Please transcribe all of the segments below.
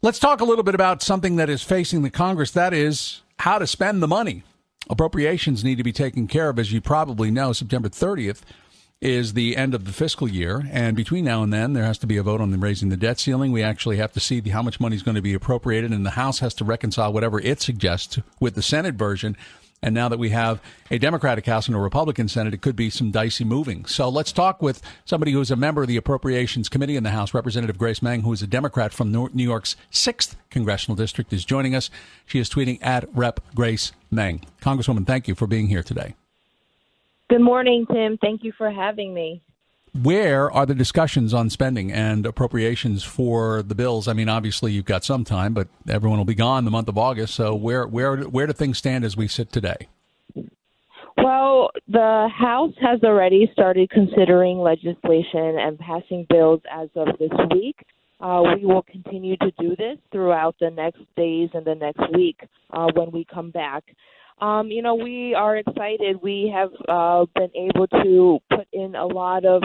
Let's talk a little bit about something that is facing the Congress. That is how to spend the money. Appropriations need to be taken care of. As you probably know, September 30th is the end of the fiscal year. And between now and then, there has to be a vote on raising the debt ceiling. We actually have to see how much money is going to be appropriated. And the House has to reconcile whatever it suggests with the Senate version. And now that we have a Democratic House and a Republican Senate, it could be some dicey moving. So let's talk with somebody who is a member of the Appropriations Committee in the House. Representative Grace Meng, who is a Democrat from New York's 6th Congressional District, is joining us. She is tweeting at Rep. Grace Meng. Congresswoman, thank you for being here today. Good morning, Tim. Thank you for having me. Where are the discussions on spending and appropriations for the bills? I mean, obviously, you've got some time, but everyone will be gone the month of August. So where do things stand as we sit today? Well, the House has already started considering legislation and passing bills as of this week. We will continue to do this throughout the next days and the next week when we come back. We are excited. We have been able to put in a lot of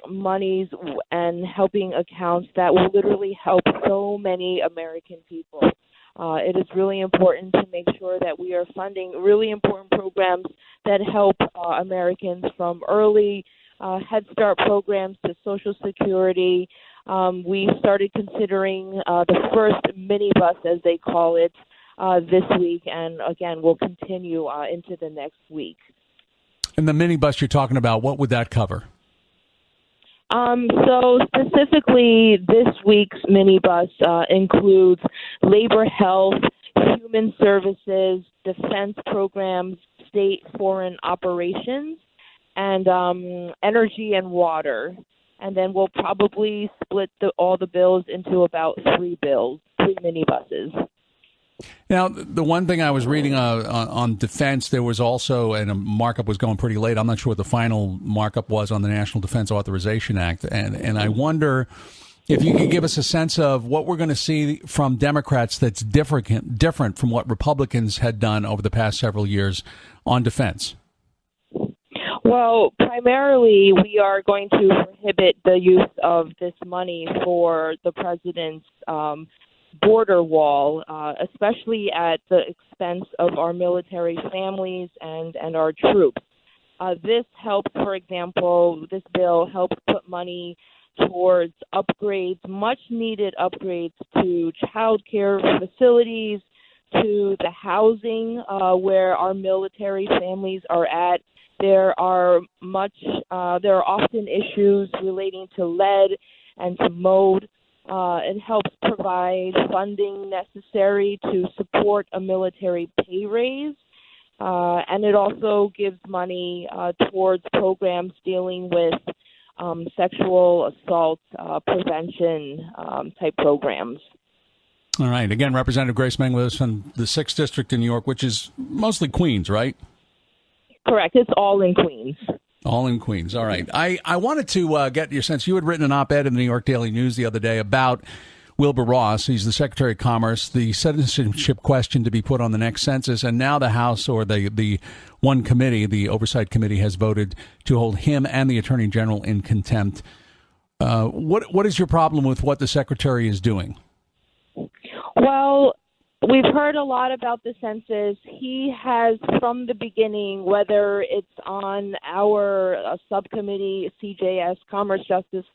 monies and helping accounts that will literally help so many American people. It is really important to make sure that we are funding really important programs that help Americans, from early Head Start programs to Social Security. We started considering the first minibus, as they call it, this week, and again, we'll continue into the next week. And the minibus you're talking about, what would that cover? So specifically, this week's minibus includes labor, health, human services, defense programs, state foreign operations, and energy and water. And then we'll probably split all the bills into about three minibuses. Now, the one thing I was reading on defense, there was also, and a markup was going pretty late. I'm not sure what the final markup was on the National Defense Authorization Act. And I wonder if you could give us a sense of what we're going to see from Democrats that's different from what Republicans had done over the past several years on defense. Well, primarily, we are going to prohibit the use of this money for the president's border wall, especially at the expense of our military families and our troops. This helps, for example, this bill helps put money towards upgrades, much-needed upgrades to child care facilities, to the housing where our military families are at. There are often issues relating to lead and to mold. It helps provide funding necessary to support a military pay raise, and it also gives money towards programs dealing with sexual assault prevention type programs. All right. Again, Representative Grace Meng with us from the 6th District in New York, which is mostly Queens, right? Correct. It's all in Queens. All in Queens. All right. I wanted to get your sense. You had written an op-ed in the New York Daily News the other day about Wilbur Ross. He's the Secretary of Commerce, the citizenship question to be put on the next census. And now the House, or the one committee, the Oversight Committee, has voted to hold him and the Attorney General in contempt. What is your problem with what the Secretary is doing? Well, we've heard a lot about the census. He has, from the beginning, whether it's on our subcommittee, CJS, Commerce, Justice,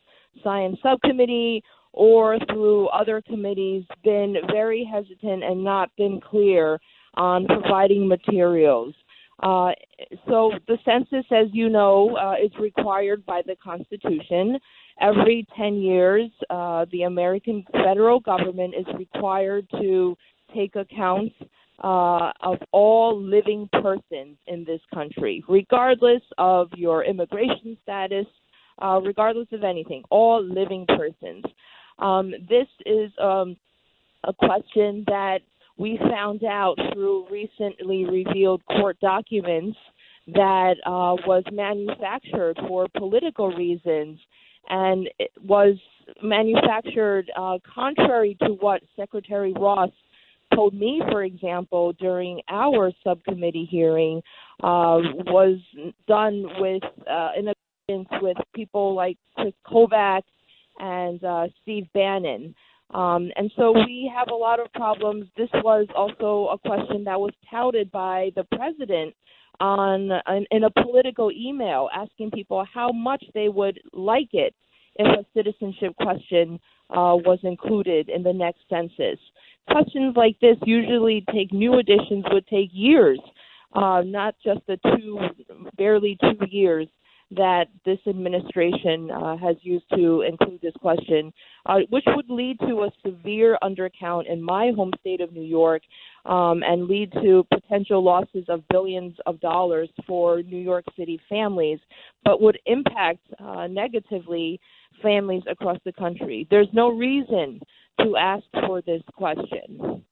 Science Subcommittee, or through other committees, been very hesitant and not been clear on providing materials. So the census, as you know, is required by the Constitution. Every 10 years, the American federal government is required to take accounts of all living persons in this country, regardless of your immigration status, regardless of anything, all living persons. This is a question that we found out through recently revealed court documents that was manufactured for political reasons, and it was manufactured contrary to what Secretary Ross told me, for example, during our subcommittee hearing, was done with in accordance with people like Chris Kovac and Steve Bannon. And so we have a lot of problems. This was also a question that was touted by the president in a political email, asking people how much they would like it if a citizenship question was included in the next census. Questions like this usually new additions would take years, not just the barely 2 years that this administration has used to include this question, which would lead to a severe undercount in my home state of New York and lead to potential losses of billions of dollars for New York City families, but would impact negatively families across the country. There's no reason to ask for this question.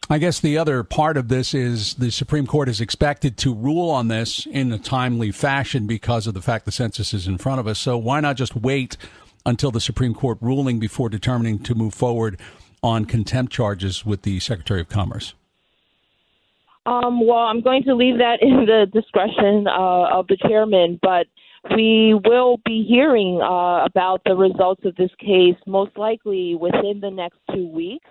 I guess the other part of this is the Supreme Court is expected to rule on this in a timely fashion because of the fact the census is in front of us. So why not just wait until the Supreme Court ruling before determining to move forward on contempt charges with the Secretary of Commerce? Well, I'm going to leave that in the discretion of the chairman, but we will be hearing about the results of this case most likely within the next 2 weeks.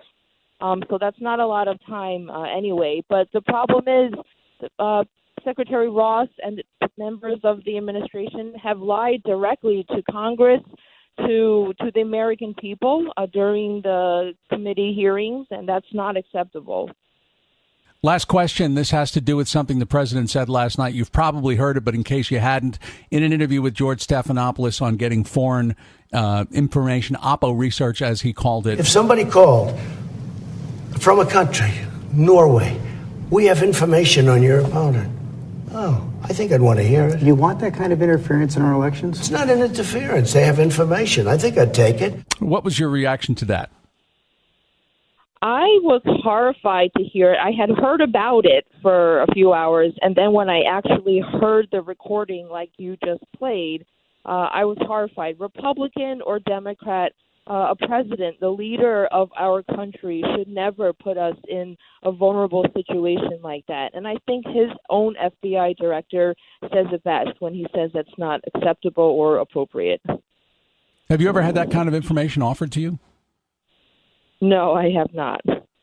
So that's not a lot of time anyway. But the problem is Secretary Ross and members of the administration have lied directly to Congress, to the American people during the committee hearings, and that's not acceptable. Last question. This has to do with something the president said last night. You've probably heard it, but in case you hadn't, in an interview with George Stephanopoulos on getting foreign information, Oppo research, as he called it. If somebody called from a country, Norway, we have information on your opponent. Oh, I think I'd want to hear it. You want that kind of interference in our elections? It's not an interference. They have information. I think I'd take it. What was your reaction to that? I was horrified to hear it. I had heard about it for a few hours, and then when I actually heard the recording like you just played, I was horrified. Republican or Democrat, a president, the leader of our country, should never put us in a vulnerable situation like that. And I think his own FBI director says it best when he says that's not acceptable or appropriate. Have you ever had that kind of information offered to you? No, I have not.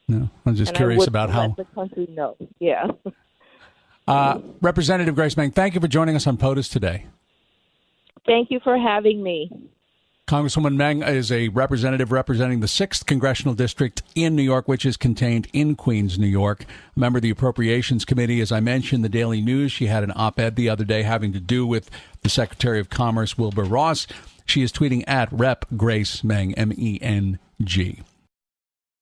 No, I'm just curious about how. Let the country know. Yeah. Representative Grace Meng, thank you for joining us on POTUS today. Thank you for having me. Congresswoman Meng is a representative representing the 6th Congressional District in New York, which is contained in Queens, New York. A member of the Appropriations Committee, as I mentioned, the Daily News. She had an op-ed the other day having to do with the Secretary of Commerce, Wilbur Ross. She is tweeting at Rep. Grace Meng, M-E-N-G.